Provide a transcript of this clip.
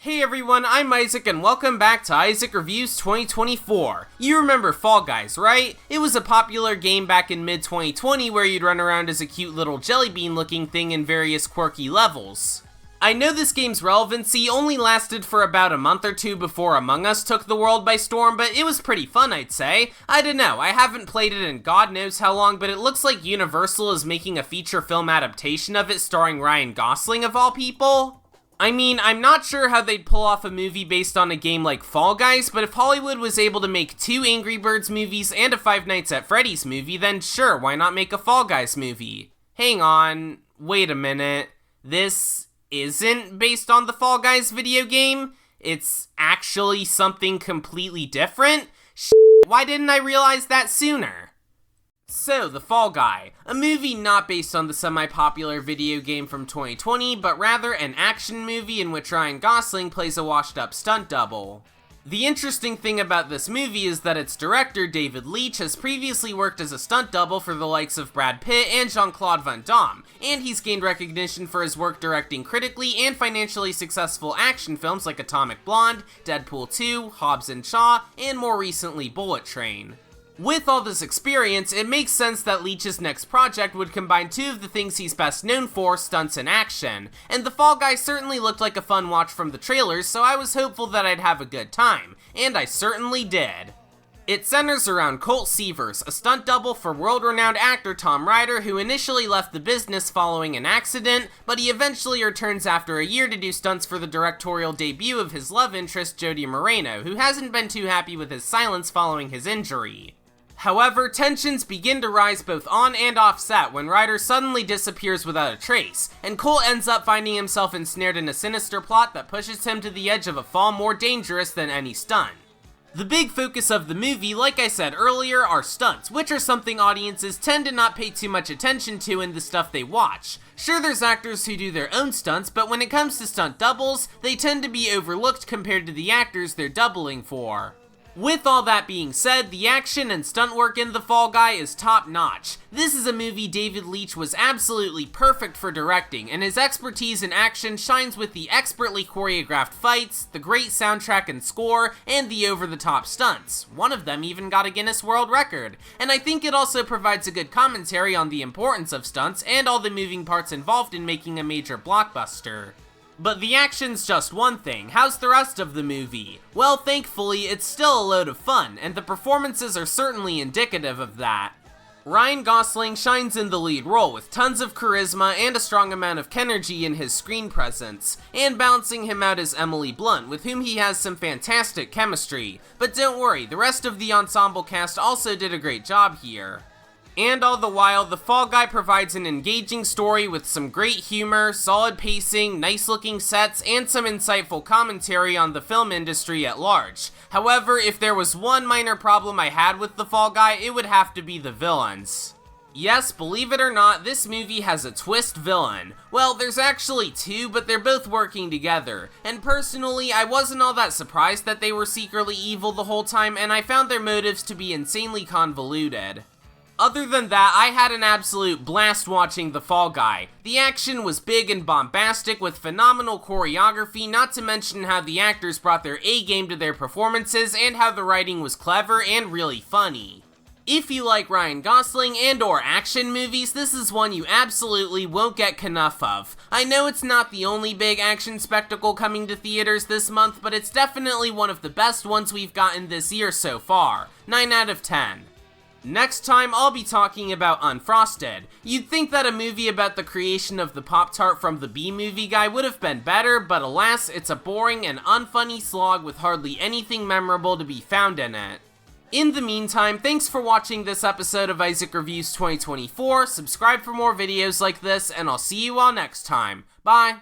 Hey everyone, I'm Isaac and welcome back to Isaac Reviews 2024. You remember Fall Guys, right? It was a popular game back in mid-2020 where you'd run around as a cute little jelly bean looking thing in various quirky levels. I know this game's relevancy only lasted for about a month or two before Among Us took the world by storm, but it was pretty fun, I'd say. I don't know, I haven't played it in God knows how long, but it looks like Universal is making a feature film adaptation of it starring Ryan Gosling of all people. I mean, I'm not sure how they'd pull off a movie based on a game like Fall Guys, but if Hollywood was able to make 2 Angry Birds movies and a Five Nights at Freddy's movie, then sure, why not make a Fall Guys movie? Hang on, wait a minute. This isn't based on the Fall Guys video game? It's actually something completely different? Why didn't I realize that sooner? So, The Fall Guy, a movie not based on the semi-popular video game from 2020, but rather an action movie in which Ryan Gosling plays a washed-up stunt double. The interesting thing about this movie is that its director, David Leitch, has previously worked as a stunt double for the likes of Brad Pitt and Jean-Claude Van Damme, and he's gained recognition for his work directing critically and financially successful action films like Atomic Blonde, Deadpool 2, Hobbs & Shaw, and more recently Bullet Train. With all this experience, it makes sense that Leitch's next project would combine 2 of the things he's best known for, stunts and action, and The Fall Guy certainly looked like a fun watch from the trailers, so I was hopeful that I'd have a good time, and I certainly did. It centers around Colt Seavers, a stunt double for world-renowned actor Tom Ryder, who initially left the business following an accident, but he eventually returns after a year to do stunts for the directorial debut of his love interest Jodie Moreno, who hasn't been too happy with his silence following his injury. However, tensions begin to rise both on and off set when Ryder suddenly disappears without a trace, and Colt ends up finding himself ensnared in a sinister plot that pushes him to the edge of a fall more dangerous than any stunt. The big focus of the movie, like I said earlier, are stunts, which are something audiences tend to not pay too much attention to in the stuff they watch. Sure, there's actors who do their own stunts, but when it comes to stunt doubles, they tend to be overlooked compared to the actors they're doubling for. With all that being said, the action and stunt work in The Fall Guy is top-notch. This is a movie David Leitch was absolutely perfect for directing, and his expertise in action shines with the expertly choreographed fights, the great soundtrack and score, and the over-the-top stunts. One of them even got a Guinness World Record. And I think it also provides a good commentary on the importance of stunts and all the moving parts involved in making a major blockbuster. But the action's just one thing. How's the rest of the movie? Well, thankfully, it's still a load of fun, and the performances are certainly indicative of that. Ryan Gosling shines in the lead role with tons of charisma and a strong amount of kenergy in his screen presence, and balancing him out is Emily Blunt, with whom he has some fantastic chemistry. But don't worry, the rest of the ensemble cast also did a great job here. And all the while, The Fall Guy provides an engaging story with some great humor, solid pacing, nice-looking sets, and some insightful commentary on the film industry at large. However, if there was one minor problem I had with The Fall Guy, it would have to be the villains. Yes, believe it or not, this movie has a twist villain. Well, there's actually 2, but they're both working together. And personally, I wasn't all that surprised that they were secretly evil the whole time, and I found their motives to be insanely convoluted. Other than that, I had an absolute blast watching The Fall Guy. The action was big and bombastic with phenomenal choreography, not to mention how the actors brought their A-game to their performances and how the writing was clever and really funny. If you like Ryan Gosling and or action movies, this is one you absolutely won't get enough of. I know it's not the only big action spectacle coming to theaters this month, but it's definitely one of the best ones we've gotten this year so far. 9 out of 10. Next time, I'll be talking about Unfrosted. You'd think that a movie about the creation of the Pop-Tart from the B-Movie guy would have been better, but alas, it's a boring and unfunny slog with hardly anything memorable to be found in it. In the meantime, thanks for watching this episode of Isaac Reviews 2024, subscribe for more videos like this, and I'll see you all next time. Bye!